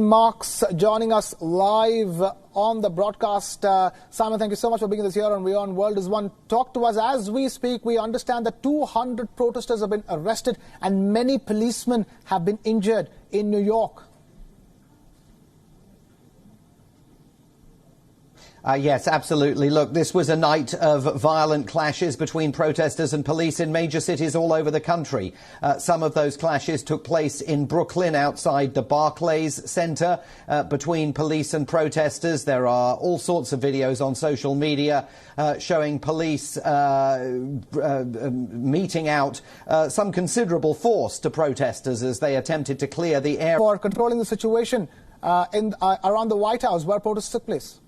Marks joining us live on the broadcast. Simon, thank you so much for being with us here on WION World is One. Talk to us as we speak. We understand that 200 protesters have been arrested and many policemen have been injured in New York. Yes, absolutely. Look, this was a night of violent clashes between protesters and police in major cities all over the country. Some of those clashes took place in Brooklyn outside the Barclays Center between police and protesters. There are all sorts of videos on social media showing police meting out some considerable force to protesters as they attempted to clear the air. For controlling the situation around the White House where protests took place.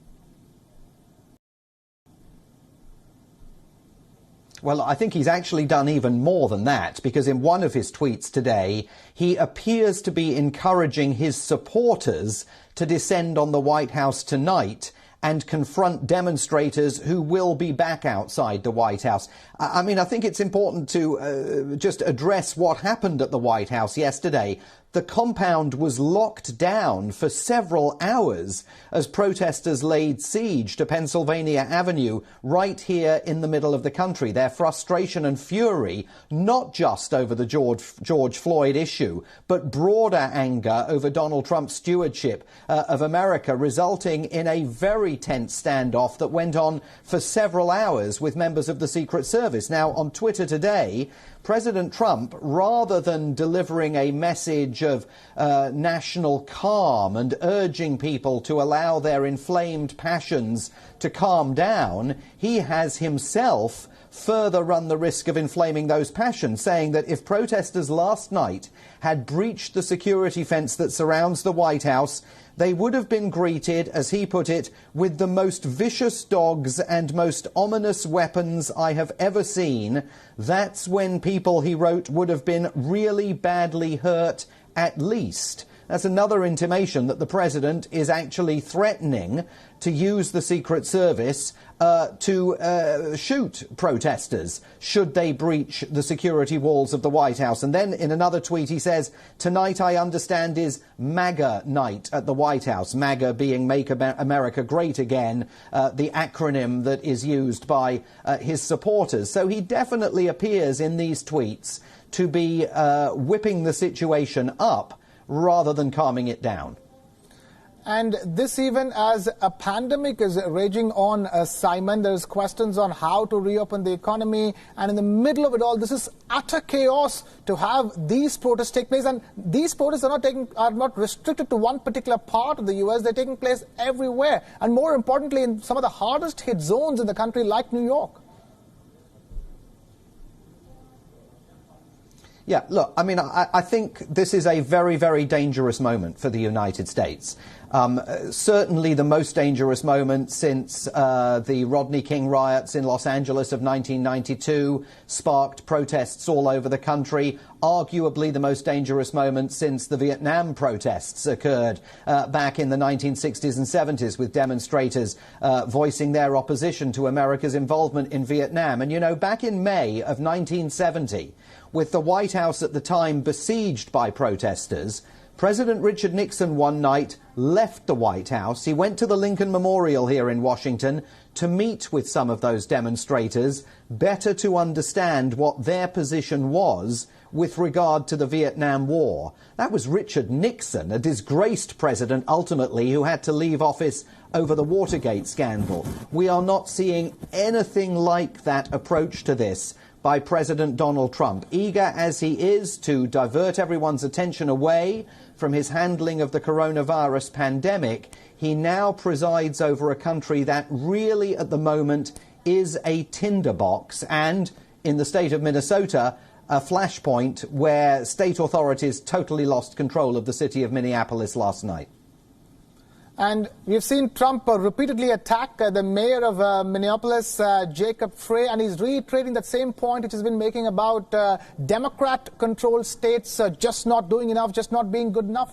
Well, I think he's actually done even more than that, because in one of his tweets today, he appears to be encouraging his supporters to descend on the White House tonight and confront demonstrators who will be back outside the White House. I mean, I think it's important to just address what happened at the White House yesterday. The compound was locked down for several hours as protesters laid siege to Pennsylvania Avenue right here in the middle of the country. Their frustration and fury, not just over the George Floyd issue, but broader anger over Donald Trump's stewardship of America, resulting in a very tense standoff that went on for several hours with members of the Secret Service. Now, on Twitter today, President Trump, rather than delivering a message of national calm and urging people to allow their inflamed passions to calm down, he has himself further run the risk of inflaming those passions, saying that if protesters last night had breached the security fence that surrounds the White House, they would have been greeted, as he put it, with the most vicious dogs and most ominous weapons I have ever seen. That's when people, he wrote, would have been really badly hurt at least. That's another intimation that the president is actually threatening to use the Secret Service to shoot protesters should they breach the security walls of the White House. And then in another tweet he says, tonight I understand is MAGA night at the White House, MAGA being Make America Great Again, the acronym that is used by his supporters. So he definitely appears in these tweets to be whipping the situation up rather than calming it down. And this even as a pandemic is raging on, Simon, there's questions on how to reopen the economy. And in the middle of it all, this is utter chaos to have these protests take place. And these protests are not restricted to one particular part of the U.S. They're taking place everywhere. And more importantly, in some of the hardest hit zones in the country, like New York. Yeah, look, I mean, I think this is a very, very dangerous moment for the United States. Certainly the most dangerous moment since the Rodney King riots in Los Angeles of 1992 sparked protests all over the country. Arguably the most dangerous moment since the Vietnam protests occurred back in the 1960s and 70s, with demonstrators voicing their opposition to America's involvement in Vietnam. And, you know, back in May of 1970, with the White House at the time besieged by protesters, President Richard Nixon one night left the White House. He went to the Lincoln Memorial here in Washington to meet with some of those demonstrators, better to understand what their position was with regard to the Vietnam War. That was Richard Nixon, a disgraced president ultimately, who had to leave office over the Watergate scandal. We are not seeing anything like that approach to this by President Donald Trump, eager as he is to divert everyone's attention away from his handling of the coronavirus pandemic. He now presides over a country that really at the moment is a tinderbox, and in the state of Minnesota, a flashpoint where state authorities totally lost control of the city of Minneapolis last night. And we've seen Trump repeatedly attack the mayor of Minneapolis, Jacob Frey, and he's reiterating that same point which he's been making about Democrat-controlled states just not doing enough, just not being good enough.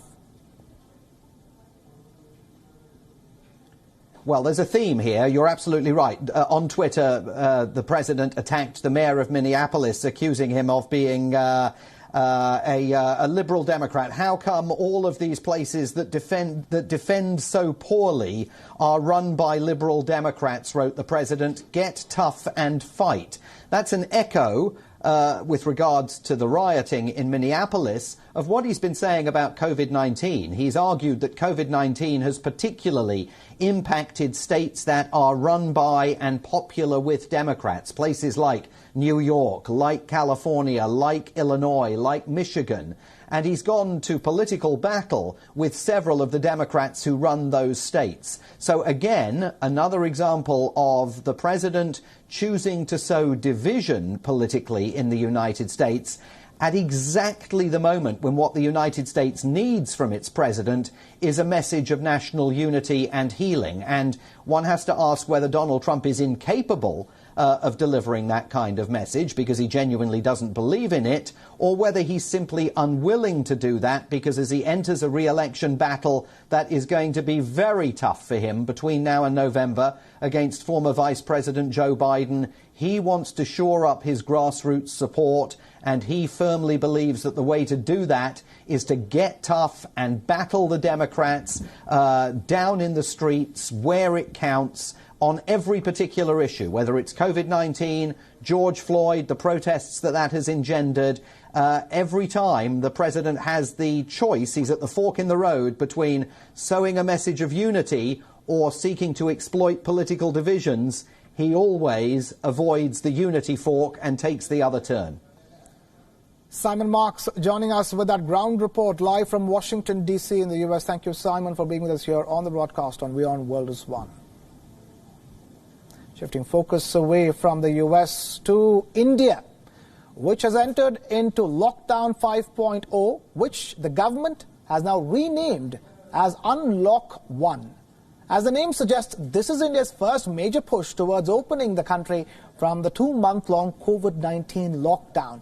Well, there's a theme here. You're absolutely right. On Twitter, the president attacked the mayor of Minneapolis, accusing him of being a Liberal Democrat. How come all of these places that defend so poorly are run by Liberal Democrats, wrote the president. Get tough and fight. That's an echo with regards to the rioting in Minneapolis of what he's been saying about COVID-19. He's argued that COVID-19 has particularly impacted states that are run by and popular with Democrats, places like New York, like California, like Illinois, like Michigan. And he's gone to political battle with several of the Democrats who run those states. So again, another example of the president choosing to sow division politically in the United States at exactly the moment when what the United States needs from its president is a message of national unity and healing. And one has to ask whether Donald Trump is incapable of delivering that kind of message because he genuinely doesn't believe in it, or whether he's simply unwilling to do that because as he enters a re-election battle that is going to be very tough for him between now and November against former Vice President Joe Biden, he wants to shore up his grassroots support, and he firmly believes that the way to do that is to get tough and battle the Democrats down in the streets where it counts on every particular issue, whether it's COVID-19, George Floyd, the protests that has engendered. Every time the president has the choice, he's at the fork in the road between sowing a message of unity or seeking to exploit political divisions, he always avoids the unity fork and takes the other turn. Simon Marks joining us with that ground report live from Washington, D.C. in the U.S. Thank you, Simon, for being with us here on the broadcast on WION World is One. Shifting focus away from the U.S. to India, which has entered into Lockdown 5.0, which the government has now renamed as Unlock 1. As the name suggests, this is India's first major push towards opening the country from the 2-month-long COVID-19 lockdown.